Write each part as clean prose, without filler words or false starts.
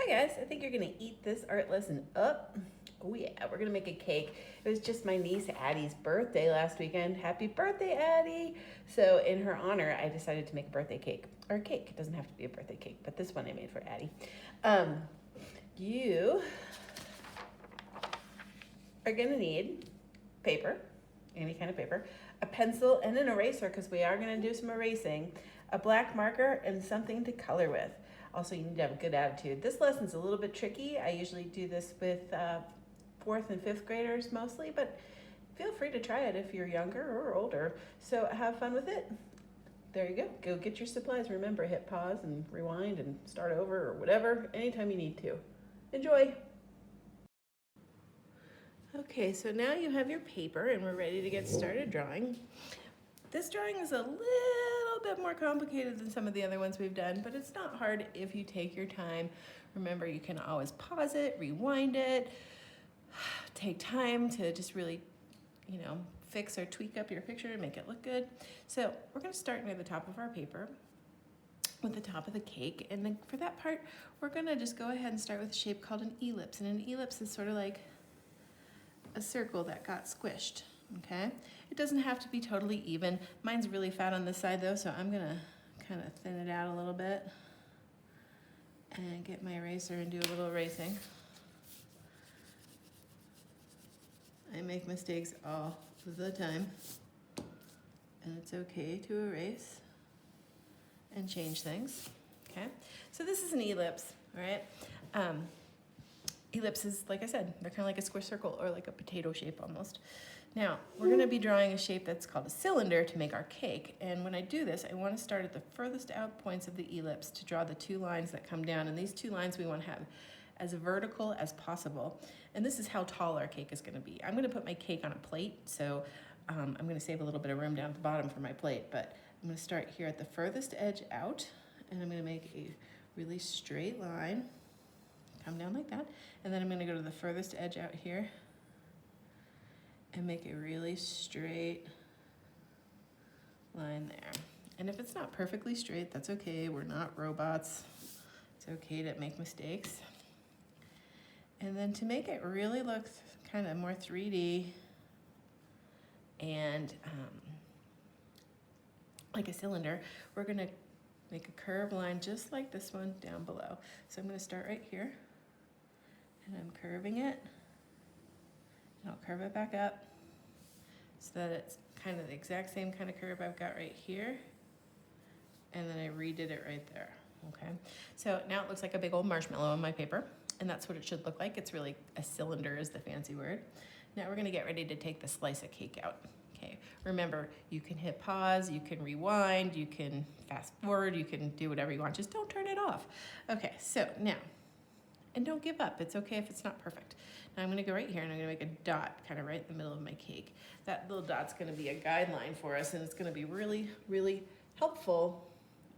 Hi guys, I think you're gonna eat this art lesson up. Oh yeah, we're gonna make a cake. It was just my niece Addie's birthday last weekend. Happy birthday, Addie! So in her honor, I decided to make a birthday cake. Or a cake, it doesn't have to be a birthday cake, but this one I made for Addie. You are gonna need paper, any kind of paper, a pencil and an eraser because we are gonna do some erasing, a black marker, and something to color with. Also, you need to have a good attitude. This lesson's a little bit tricky. I usually do this with fourth and fifth graders mostly, but feel free to try it if you're younger or older. So have fun with it. There you go. Go get your supplies. Remember, hit pause and rewind and start over or whatever, anytime you need to. Enjoy. Okay, so now you have your paper and we're ready to get started drawing. This drawing is a little bit more complicated than some of the other ones we've done, but it's not hard if you take your time. Remember, you can always pause it, rewind it, take time to just really, fix or tweak up your picture and make it look good. So we're gonna start near the top of our paper with the top of the cake. And then for that part, we're gonna just go ahead and start with a shape called an ellipse. And an ellipse is sort of like a circle that got squished, okay? It doesn't have to be totally even. Mine's really fat on this side though, so I'm gonna kind of thin it out a little bit and get my eraser and do a little erasing. I make mistakes all the time, and it's okay to erase and change things, okay? So this is an ellipse, all right? Ellipses, like I said, they're kind of like a square circle or like a potato shape almost. Now, we're gonna be drawing a shape that's called a cylinder to make our cake. And when I do this, I wanna start at the furthest out points of the ellipse to draw the two lines that come down. And these two lines we wanna have as vertical as possible. And this is how tall our cake is gonna be. I'm gonna put my cake on a plate, so I'm gonna save a little bit of room down at the bottom for my plate, but I'm gonna start here at the furthest edge out, and I'm gonna make a really straight line, come down like that, and then I'm gonna go to the furthest edge out here and make a really straight line there. And if it's not perfectly straight, that's okay, we're not robots. It's okay to make mistakes. And then to make it really look kind of more 3D and like a cylinder, we're gonna make a curved line just like this one down below. So I'm gonna start right here, and I'm curving it, and I'll curve it back up so that it's kind of the exact same kind of curve I've got right here, and then I redid it right there, okay? So now it looks like a big old marshmallow on my paper, and that's what it should look like. It's really a cylinder is the fancy word. Now we're gonna get ready to take the slice of cake out. Okay, remember, you can hit pause, you can rewind, you can fast forward, you can do whatever you want, just don't turn it off. Okay, so now, and don't give up, it's okay if it's not perfect. Now I'm gonna go right here and I'm gonna make a dot kind of right in the middle of my cake. That little dot's gonna be a guideline for us, and it's gonna be really, really helpful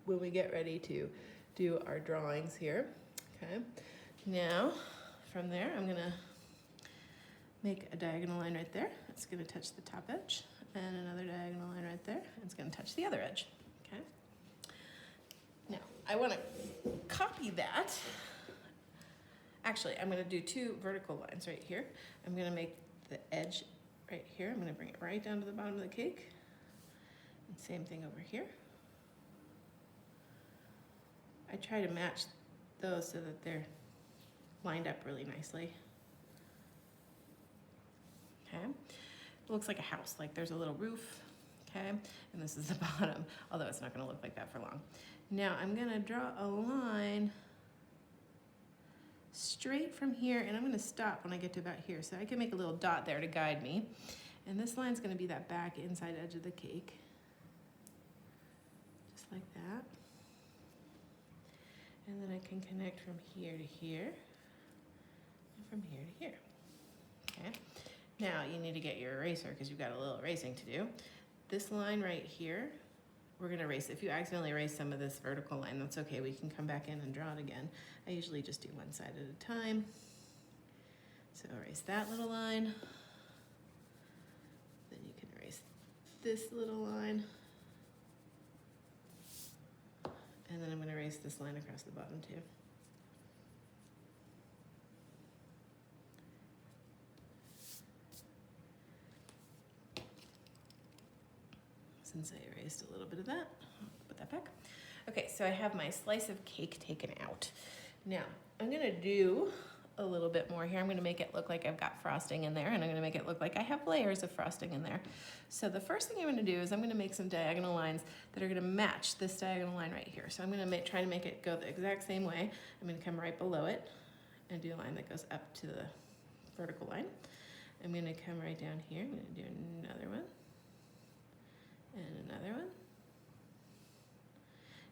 when we get ready to do our drawings here, okay? Now, from there, I'm gonna make a diagonal line right there. It's gonna touch the top edge, and another diagonal line right there. It's gonna touch the other edge, okay? Now, I wanna copy that. Actually, I'm gonna do two vertical lines right here. I'm gonna make the edge right here. I'm gonna bring it right down to the bottom of the cake. And same thing over here. I try to match those so that they're lined up really nicely. Okay, it looks like a house, like there's a little roof, okay? And this is the bottom, although it's not gonna look like that for long. Now I'm gonna draw a line straight from here, and I'm gonna stop when I get to about here, so I can make a little dot there to guide me. And this line's gonna be that back inside edge of the cake, just like that. And then I can connect from here to here, and from here to here, okay? Now you need to get your eraser because you've got a little erasing to do. This line right here, we're gonna erase. If you accidentally erase some of this vertical line, that's okay. We can come back in and draw it again. I usually just do one side at a time. So erase that little line. Then you can erase this little line. And then I'm gonna erase this line across the bottom too. since I erased a little bit of that. Put that back. Okay, so I have my slice of cake taken out. Now, I'm gonna do a little bit more here. I'm gonna make it look like I've got frosting in there, and I'm gonna make it look like I have layers of frosting in there. So the first thing I'm gonna do is I'm gonna make some diagonal lines that are gonna match this diagonal line right here. So I'm gonna try to make it go the exact same way. I'm gonna come right below it and do a line that goes up to the vertical line. I'm gonna come right down here. I'm gonna do another one and another one.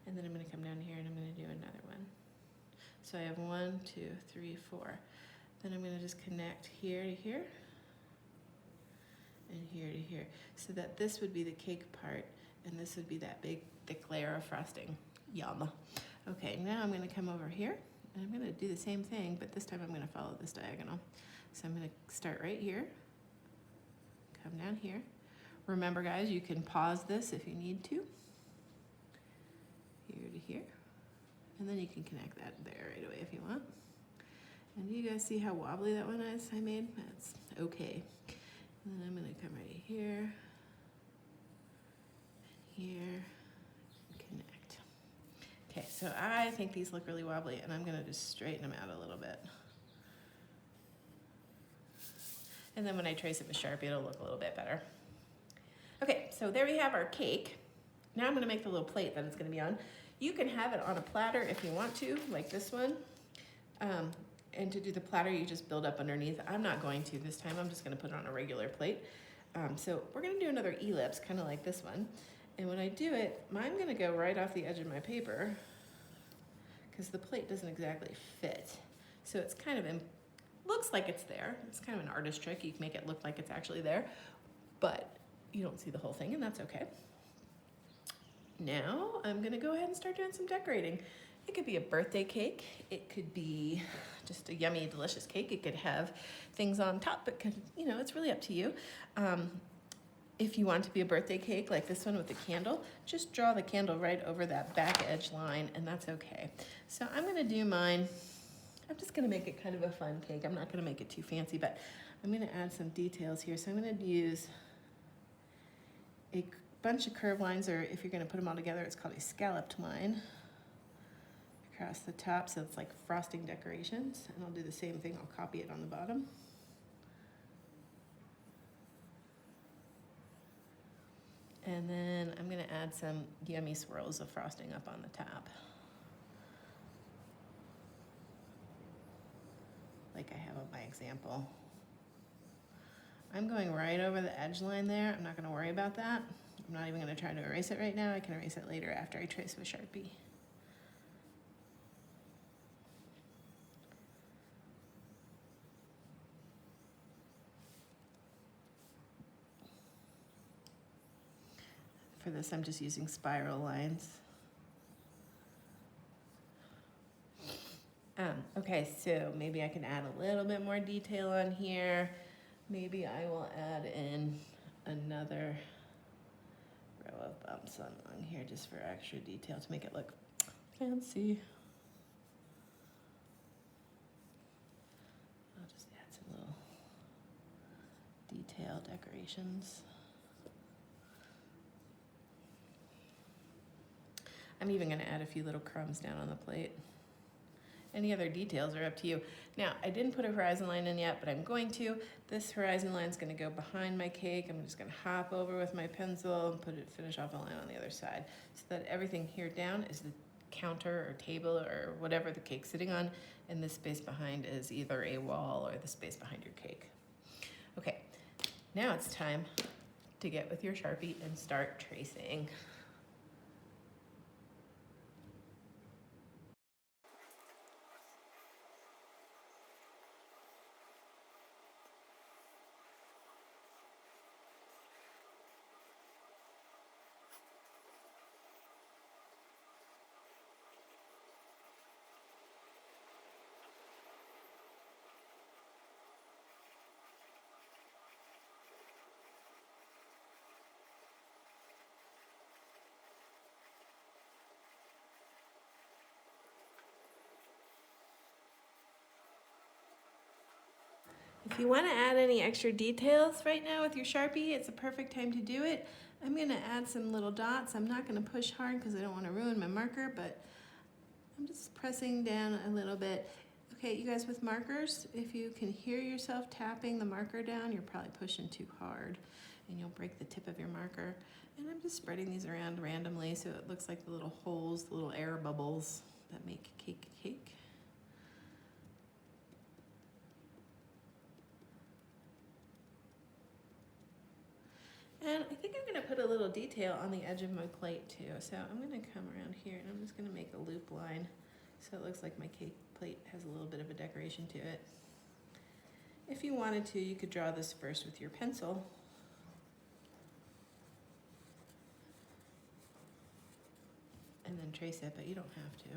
And then I'm gonna come down here and I'm gonna do another one. So I have 1, 2, 3, 4. Then I'm gonna just connect here to here and here to here, so that this would be the cake part and this would be that big thick layer of frosting. Yum. Okay, now I'm gonna come over here and I'm gonna do the same thing, but this time I'm gonna follow this diagonal. So I'm gonna start right here, come down here. Remember guys, you can pause this if you need to. Here to here. And then you can connect that there right away if you want. And you guys see how wobbly that one is I made? That's okay. And then I'm gonna come right here, and here, and connect. Okay, so I think these look really wobbly and I'm gonna just straighten them out a little bit. And then when I trace it with Sharpie, it'll look a little bit better. Okay, so there we have our cake. Now I'm gonna make the little plate that it's gonna be on. You can have it on a platter if you want to, like this one. And to do the platter, you just build up underneath. I'm not going to this time. I'm just gonna put it on a regular plate. So we're gonna do another ellipse, kind of like this one. And when I do it, mine's gonna go right off the edge of my paper because the plate doesn't exactly fit. So it's kind of, looks like it's there. It's kind of an artist trick. You can make it look like it's actually there, but you don't see the whole thing, and that's okay. Now I'm gonna go ahead and start doing some decorating. It could be a birthday cake. It could be just a yummy, delicious cake. It could have things on top. It could, you know, it's really up to you. If you want to be a birthday cake like this one with the candle, just draw the candle right over that back edge line, and that's okay. So I'm gonna do mine. I'm just gonna make it kind of a fun cake. I'm not gonna make it too fancy, but I'm gonna add some details here. So I'm gonna use a bunch of curved lines, or if you're gonna put them all together, it's called a scalloped line across the top, so it's like frosting decorations. And I'll do the same thing, I'll copy it on the bottom. And then I'm gonna add some yummy swirls of frosting up on the top, like I have on my example. I'm going right over the edge line there. I'm not gonna worry about that. I'm not even gonna try to erase it right now. I can erase it later after I trace with Sharpie. For this, I'm just using spiral lines. Okay, so maybe I can add a little bit more detail on here. Maybe I will add in another row of bumps on here just for extra detail to make it look fancy. I'll just add some little detail decorations. I'm even gonna add a few little crumbs down on the plate. Any other details are up to you. Now, I didn't put a horizon line in yet, but I'm going to. This horizon line is gonna go behind my cake. I'm just gonna hop over with my pencil and finish off a line on the other side, so that everything here down is the counter or table or whatever the cake's sitting on, and this space behind is either a wall or the space behind your cake. Okay, now it's time to get with your Sharpie and start tracing. If you want to add any extra details right now with your Sharpie, it's a perfect time to do it. I'm gonna add some little dots. I'm not gonna push hard because I don't want to ruin my marker, but I'm just pressing down a little bit. Okay, you guys, with markers, if you can hear yourself tapping the marker down, you're probably pushing too hard and you'll break the tip of your marker. And I'm just spreading these around randomly so it looks like the little holes, the little air bubbles that make cake. And I think I'm gonna put a little detail on the edge of my plate too. So I'm gonna come around here and I'm just gonna make a loop line so it looks like my cake plate has a little bit of a decoration to it. If you wanted to, you could draw this first with your pencil. And then trace it, but you don't have to.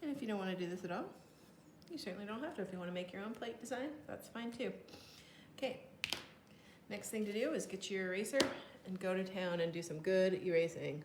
And if you don't want to do this at all, you certainly don't have to. If you want to make your own plate design, that's fine too. Okay, next thing to do is get your eraser and go to town and do some good erasing.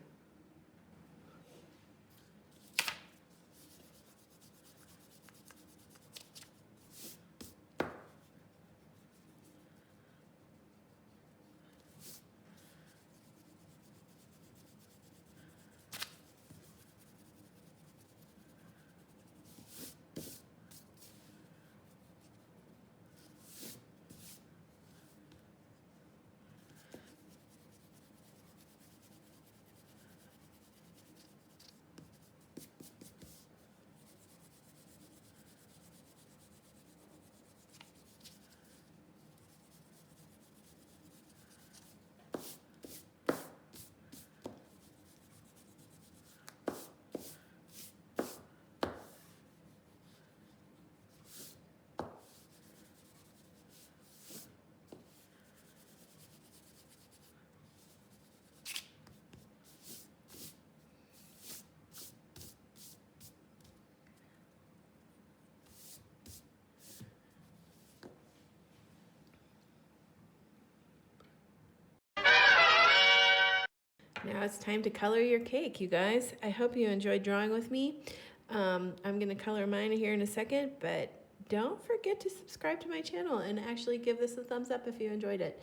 Now it's time to color your cake, you guys. I hope you enjoyed drawing with me. I'm gonna color mine here in a second, but don't forget to subscribe to my channel and actually give this a thumbs up if you enjoyed it.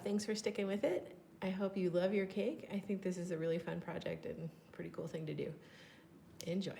Thanks for sticking with it. I hope you love your cake. I think this is a really fun project and pretty cool thing to do. Enjoy.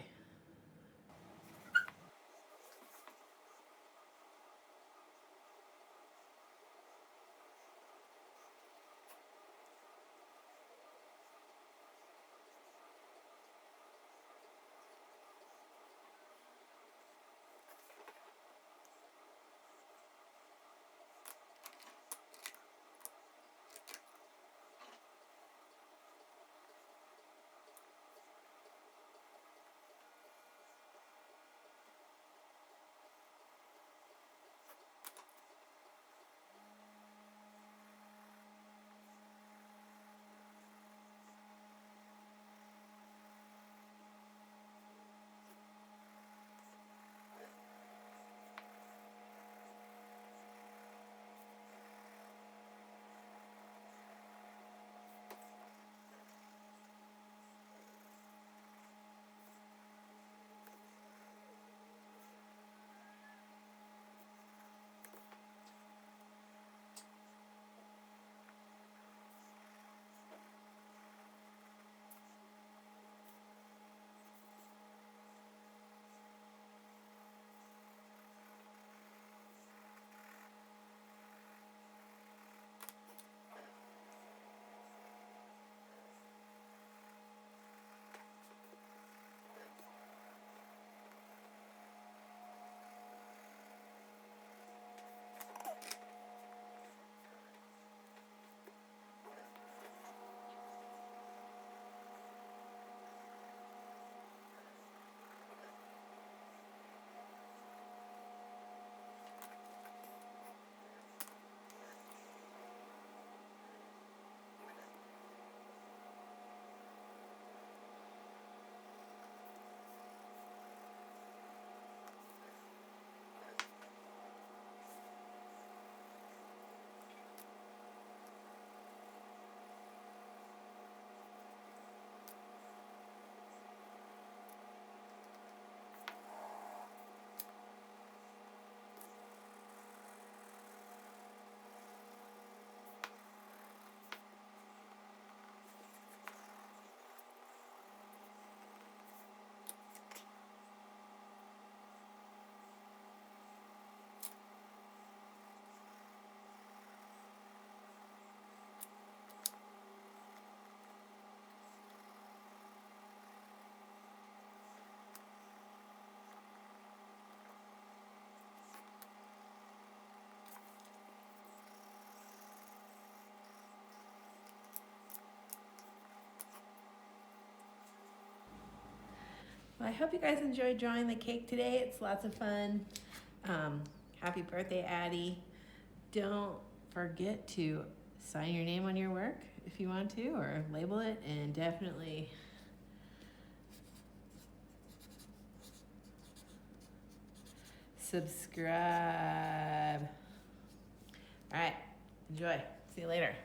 Well, I hope you guys enjoyed drawing the cake today. It's lots of fun. Happy birthday, Addie. Don't forget to sign your name on your work if you want to, or label it, and definitely subscribe. All right, enjoy. See you later.